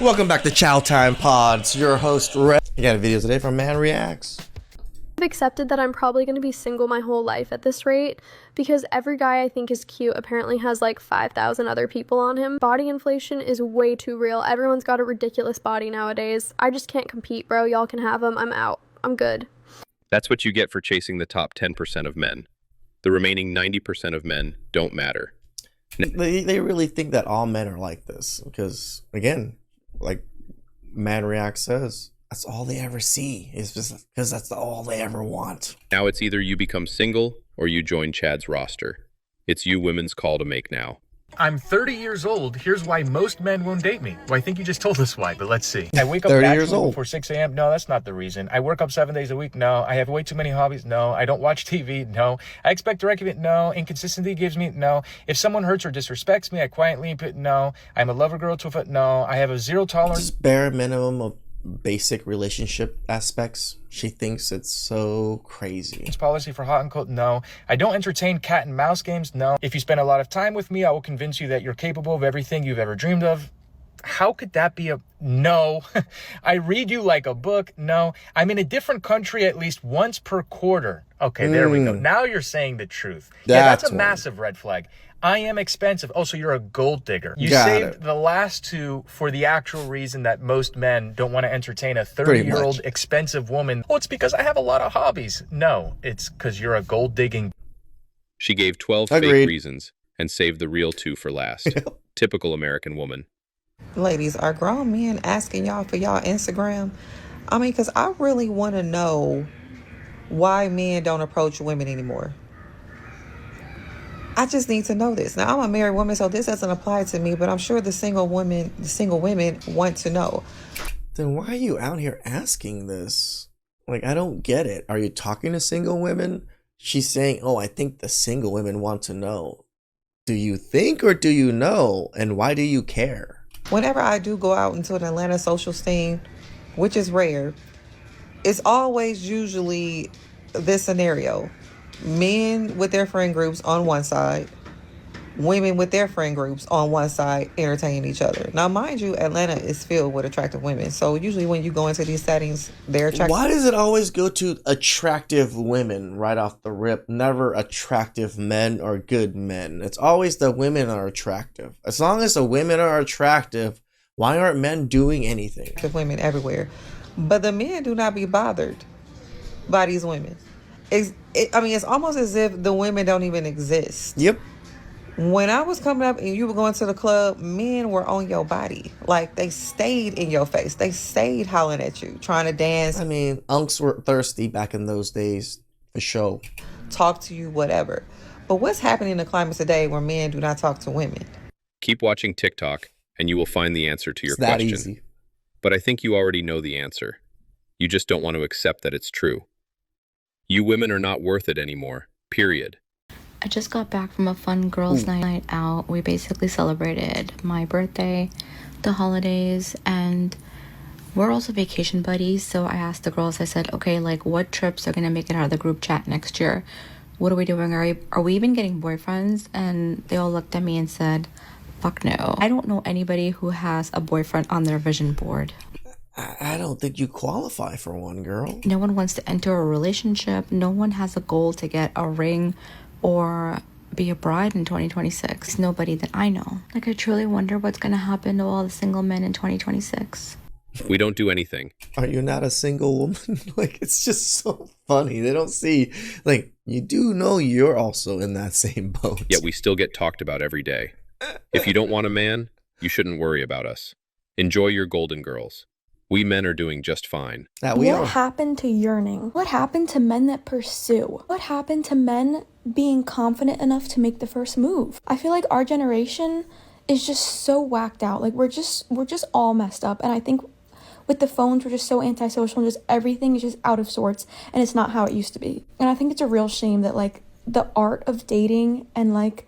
Welcome back to Chow Time Pods. Your host, Red. I got a video today from ManReacts. I've accepted that I'm probably going to be single my whole life at this rate because every guy I think is cute apparently has like 5,000 other people on him. Body inflation is way too real. Everyone's got a ridiculous body nowadays. I just can't compete, bro. Y'all can have them. I'm out. I'm good. That's what you get for chasing the top 10% of men. The remaining 90% of men don't matter. They really think that all men are like this because, again, like ManReacts says, that's all they ever see. It's just because that's all they ever want. Now it's either you become single or you join Chad's roster. It's you women's call to make now. I'm 30 years old. Here's why most men won't date me. Well, I think you just told us why, but let's see. I wake up 30 years old before 6 a.m. No, that's not the reason. I work up 7 days a week. No. I have way too many hobbies. No. I don't watch TV. No. I expect direct it. No. Inconsistency gives me. No. If someone hurts or disrespects me, I quietly put no. I'm a lover girl to a foot. No. I have a zero tolerance. Just bare minimum of basic relationship aspects. She thinks it's so crazy. It's policy for hot and cold. No. I don't entertain cat and mouse games. No. If you spend a lot of time with me, I will convince you that you're capable of everything you've ever dreamed of. How could that be a no? I read you like a book. No. I'm in a different country at least once per quarter. Okay, there we go. Now you're saying the truth. That's a massive red flag. I am expensive. Oh, so you're a gold digger. You saved the last two for the actual reason that most men don't want to entertain a 30-year-old expensive woman. Oh, it's because I have a lot of hobbies. No, it's because you're a gold digging. She gave 12 fake reasons and saved the real two for last. Typical American woman. Ladies, are grown men asking y'all for y'all Instagram? I mean, because I really want to know why men don't approach women anymore. I just need to know this. Now, I'm a married woman, so this doesn't apply to me, but I'm sure the single women want to know. Then why are you out here asking this? Like, I don't get it. Are you talking to single women? She's saying, oh, I think the single women want to know. Do you think or do you know? And why do you care? Whenever I do go out into an Atlanta social scene, which is rare, it's always usually this scenario. Men with their friend groups on one side, women with their friend groups on one side entertaining each other. Now, mind you, Atlanta is filled with attractive women. So usually when you go into these settings, they're attractive. Why does it always go to attractive women right off the rip? Never attractive men or good men. It's always the women are attractive. As long as the women are attractive, why aren't men doing anything? Attractive women everywhere. But the men do not be bothered by these women. It's almost as if the women don't even exist. Yep. When I was coming up and you were going to the club, men were on your body. Like, they stayed in your face. They stayed hollering at you, trying to dance. I mean, unks were thirsty back in those days, for sure. Talk to you, whatever. But what's happening in the climate today where men do not talk to women? Keep watching TikTok and you will find the answer to your question. It's that easy. But I think you already know the answer. You just don't want to accept that it's true. You women are not worth it anymore, period. I just got back from a fun girls' night out. We basically celebrated my birthday, the holidays, and we're also vacation buddies. So I asked the girls, I said, okay, like, what trips are going to make it out of the group chat next year? What are we doing? Are we even getting boyfriends? And they all looked at me and said, fuck no. I don't know anybody who has a boyfriend on their vision board. I don't think you qualify for one, girl. No one wants to enter a relationship. No one has a goal to get a ring or be a bride in 2026. Nobody that I know. Like, I truly wonder what's going to happen to all the single men in 2026. We don't do anything. Are you not a single woman? Like, it's just so funny. They don't see, like, you do know you're also in that same boat. Yet we still get talked about every day. If you don't want a man, you shouldn't worry about us. Enjoy your golden girls. We men are doing just fine. What happened to yearning? What happened to men that pursue? What happened to men being confident enough to make the first move? I feel like our generation is just so whacked out. Like, we're just all messed up. And I think with the phones, we're just so antisocial and just everything is just out of sorts. And it's not how it used to be. And I think it's a real shame that, like, the art of dating and, like,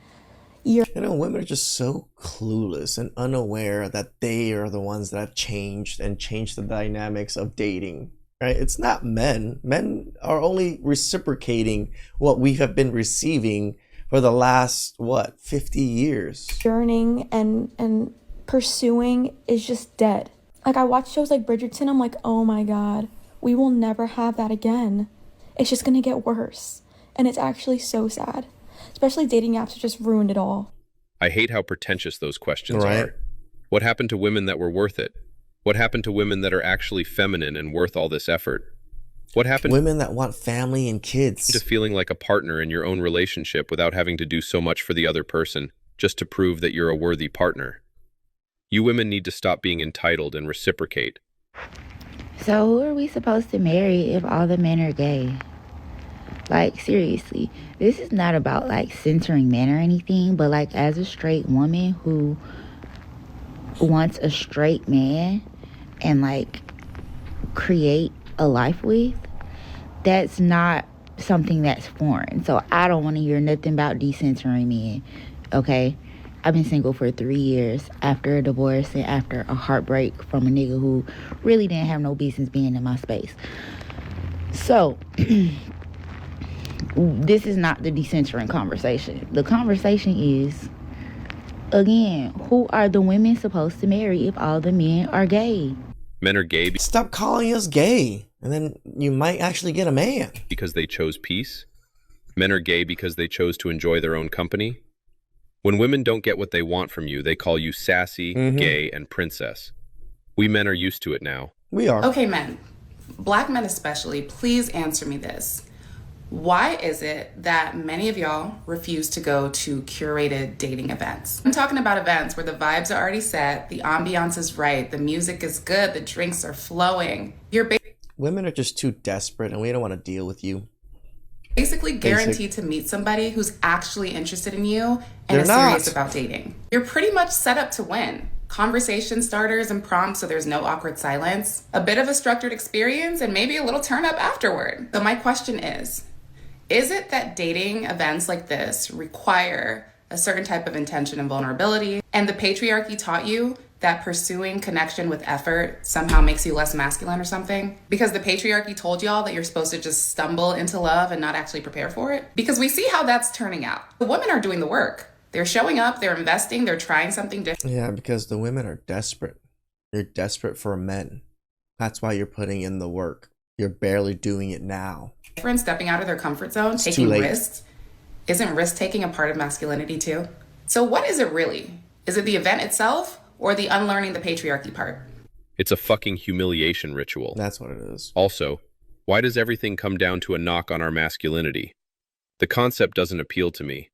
women are just so clueless and unaware that they are the ones that have changed the dynamics of dating, right? It's not men. Men are only reciprocating what we have been receiving for the last, 50 years. Yearning and pursuing is just dead. Like, I watch shows like Bridgerton, I'm like, oh my god, we will never have that again. It's just gonna get worse. And it's actually so sad. Especially dating apps have just ruined it all. I hate how pretentious those questions Right. are. What happened to women that were worth it? What happened to women that are actually feminine and worth all this effort? What happened Women that want family and to kids. feeling like a partner in your own relationship without having to do so much for the other person just to prove that you're a worthy partner? You women need to stop being entitled and reciprocate. So who are we supposed to marry if all the men are gay? Like, seriously, this is not about like censoring men or anything, but like as a straight woman who wants a straight man and like create a life with, that's not something that's foreign. So I don't want to hear nothing about decentering men, okay? I've been single for 3 years after a divorce and after a heartbreak from a nigga who really didn't have no business being in my space. So this is not the decentering conversation. The conversation is, again, who are the women supposed to marry if all the men are gay? Men are gay Stop calling us gay, and then you might actually get a man. because they chose peace. Men are gay because they chose to enjoy their own company. When women don't get what they want from you, they call you sassy, gay, and princess. We men are used to it now. We are. Okay, men, black men especially, please answer me this. Why is it that many of y'all refuse to go to curated dating events? I'm talking about events where the vibes are already set, the ambiance is right, the music is good, the drinks are flowing. You're Women are just too desperate, and we don't want to deal with you. basically guaranteed to meet somebody who's actually interested in you and They're is serious not. about dating. You're pretty much set up to win. Conversation starters and prompts so there's no awkward silence, a bit of a structured experience, and maybe a little turn up afterward. So my question is it that dating events like this require a certain type of intention and vulnerability, and the patriarchy taught you that pursuing connection with effort somehow makes you less masculine or something? Because the patriarchy told y'all that you're supposed to just stumble into love and not actually prepare for it? Because we see how that's turning out. The women are doing the work. They're showing up, they're investing, they're trying something different. Yeah, because the women are desperate. You're desperate for men. That's why you're putting in the work. You're barely doing it now. Stepping out of their comfort zone, It's taking too late. risks. Isn't risk taking a part of masculinity too? So what is it really? Is it the event itself or the unlearning the patriarchy part? It's a fucking humiliation ritual. That's what it is. Also, why does everything come down to a knock on our masculinity? The concept doesn't appeal to me.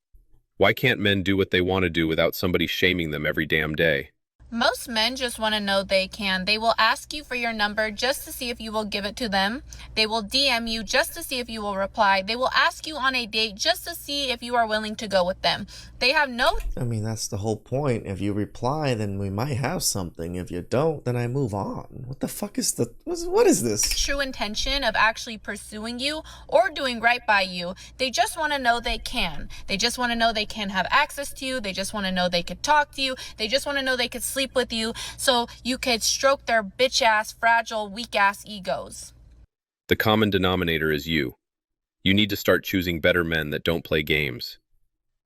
Why can't men do what they want to do without somebody shaming them every damn day? Most men just want to know they can. They will ask you for your number just to see if you will give it to them. They will DM you just to see if you will reply. They will ask you on a date just to see if you are willing to go with them. They have no I mean, that's the whole point. If you reply, then we might have something. If you don't, then I move on. What the fuck is what is this? true intention of actually pursuing you or doing right by you. They just want to know they can. They just want to know they can have access to you. They just want to know they could talk to you. They just want to know they could sleep with you so you could stroke their bitch ass, fragile, weak ass egos. The common denominator is you. You need to start choosing better men that don't play games.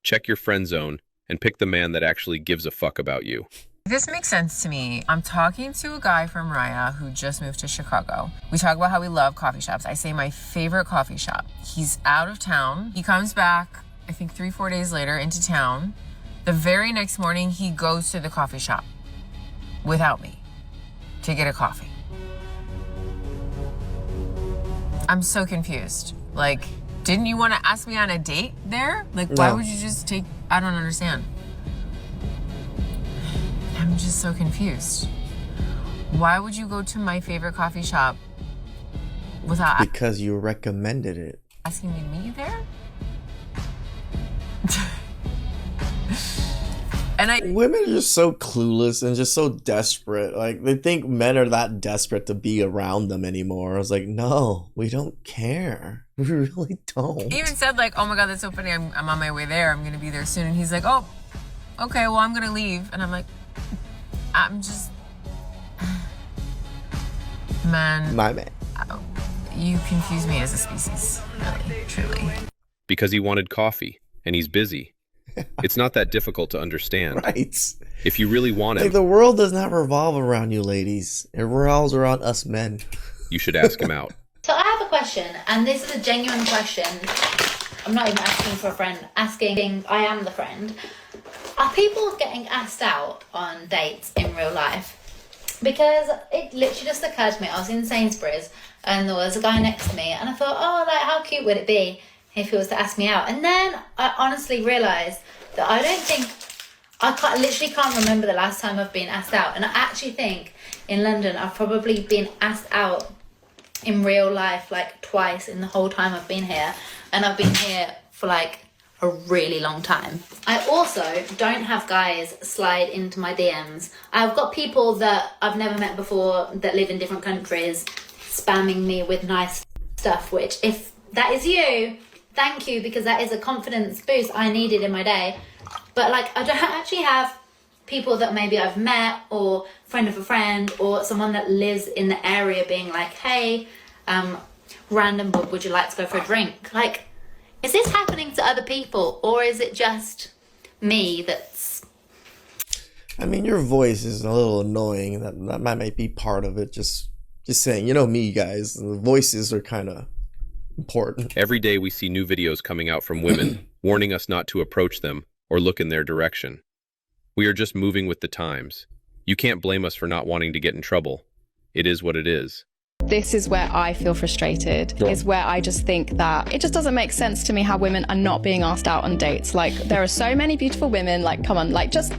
Check your friend zone and pick the man that actually gives a fuck about you. This makes sense to me. I'm talking to a guy from Raya who just moved to Chicago. We talk about how we love coffee shops. I say my favorite coffee shop. He's out of town. He comes back, I think 3-4 days later into town. The very next morning, he goes to the coffee shop without me to get a coffee. I'm so confused. Like, didn't you want to ask me on a date there? Like, why No. would you just take... I don't understand. I'm just so confused. Why would you go to my favorite coffee shop without Because you recommended it. asking me to meet you there? And Women are just so clueless and just so desperate. Like, they think men are that desperate to be around them anymore. I was like, no, we don't care. We really don't. he even said like, oh my God, that's so funny. I'm on my way there. I'm going to be there soon. And he's like, oh, okay, well, I'm going to leave. And I'm like, I'm just, man, My man. you confuse me as a species, really, truly. Because he wanted coffee, and he's busy. It's not that difficult to understand. Right. If you really want Like, him, the world does not revolve around you ladies. It revolves around us men. you should ask him out. So I have a question, and this is a genuine question. I'm not even asking for a friend, asking I am the friend. Are people getting asked out on dates in real life? Because it literally just occurred to me, I was in Sainsbury's and there was a guy next to me and I thought, oh, like, how cute would it be if he was to ask me out? And then I honestly realised that I don't think, literally can't remember the last time I've been asked out. And I actually think in London I've probably been asked out in real life like twice in the whole time I've been here. And I've been here for like a really long time. I also don't have guys slide into my DMs. I've got people that I've never met before that live in different countries spamming me with nice stuff, which if that is you, thank you, because that is a confidence boost I needed in my day. But like, I don't actually have people that maybe I've met or friend of a friend or someone that lives in the area being like, hey, random, would you like to go for a drink? Like, is this happening to other people, or is it just me that's... I mean, your voice is a little annoying. That might be part of it. Just saying, you know me, guys. The voices are kind of important. Every day we see new videos coming out from women, warning us not to approach them or look in their direction. We are just moving with the times. You can't blame us for not wanting to get in trouble. It is what it is. This is where I feel frustrated, is where I just think that it just doesn't make sense to me how women are not being asked out on dates. Like, there are so many beautiful women, like, come on, like, just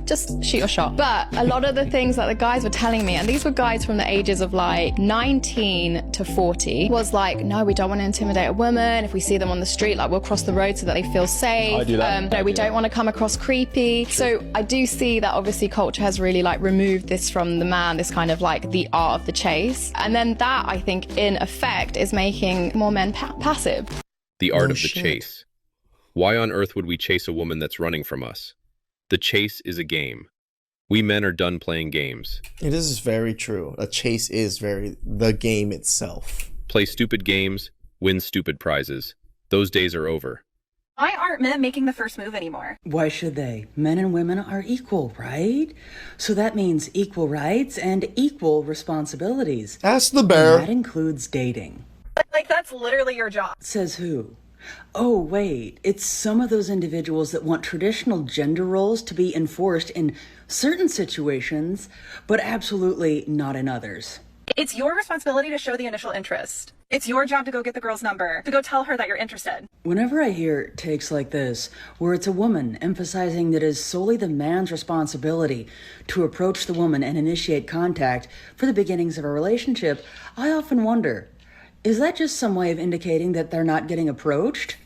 shoot your shot. But a lot of the things that the guys were telling me, and these were guys from the ages of like 19 to 40, was like, no, we don't want to intimidate a woman. If we see them on the street, like, we'll cross the road so that they feel safe. I do that. No, we don't want to come across creepy. So I do see that obviously culture has really like removed this from the man, this kind of like the art of the chase. And then that, I think, in effect, is making more men passive. The art of the chase. Why on earth would we chase a woman that's running from us? The chase is a game. We men are done playing games. It is very true. A chase is the game itself. Play stupid games, win stupid prizes. Those days are over. Why aren't men making the first move anymore? Why should they? Men and women are equal, right? So that means equal rights and equal responsibilities. That's the bear. And that includes dating. Like, that's literally your job. Says who? Oh, wait. It's some of those individuals that want traditional gender roles to be enforced in certain situations, but absolutely not in others. It's your responsibility to show the initial interest. It's your job to go get the girl's number, to go tell her that you're interested. Whenever I hear takes like this, where it's a woman emphasizing that it is solely the man's responsibility to approach the woman and initiate contact for the beginnings of a relationship, I often wonder, is that just some way of indicating that they're not getting approached?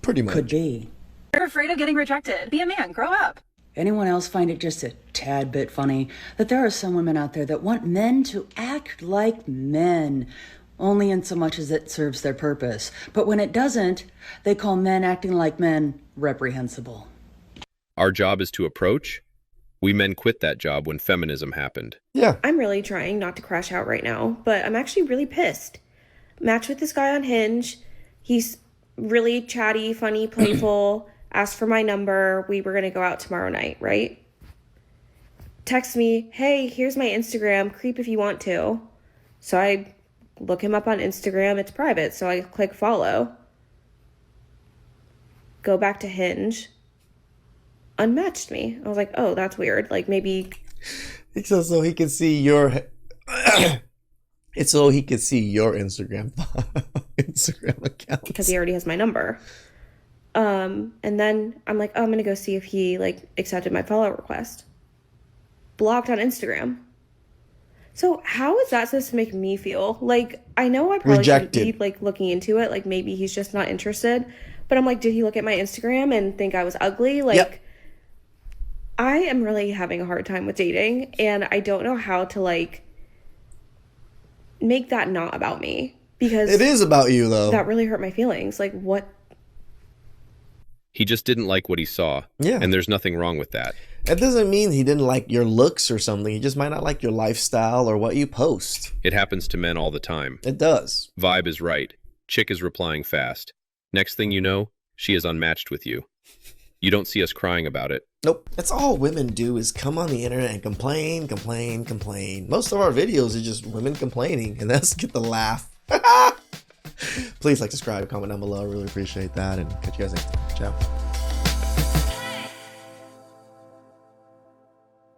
Pretty much. Could be. You're afraid of getting rejected. Be a man, grow up. Anyone else find it just a tad bit funny that there are some women out there that want men to act like men, only in so much as it serves their purpose. But when it doesn't, they call men acting like men reprehensible. Our job is to approach. We men quit that job when feminism happened. Yeah. I'm really trying not to crash out right now, but I'm actually really pissed. Matched with this guy on Hinge. He's really chatty, funny, playful. Asked for my number. We were going to go out tomorrow night, right? Text me, hey, here's my Instagram. Creep if you want to. So I look him up on Instagram. It's private, so I click follow. Go back to Hinge. Unmatched me. I was like, oh, that's weird. Like, maybe... It's so he can see your... It's so he can see your Instagram account. Because he already has my number. And then I'm like, oh, I'm going to go see if he like accepted my follow request. Blocked on Instagram. So how is that supposed to make me feel? Like, I know I probably shouldn't be like looking into it. Like, maybe he's just not interested. But I'm like, did he look at my Instagram and think I was ugly? Like, yep. I am really having a hard time with dating. And I don't know how to like make that not about me. Because it is about you, though. That really hurt my feelings. Like, what? He just didn't like what he saw. Yeah. And there's nothing wrong with that. That doesn't mean he didn't like your looks or something. He just might not like your lifestyle or what you post. It happens to men all the time. It does. Vibe is right. Chick is replying fast. Next thing you know, she is unmatched with you. You don't see us crying about it. Nope. That's all women do is come on the internet and complain, complain, complain. Most of our videos are just women complaining, and that's get the laugh. Please like, subscribe, comment down below. I really appreciate that, and catch you guys next time. Ciao.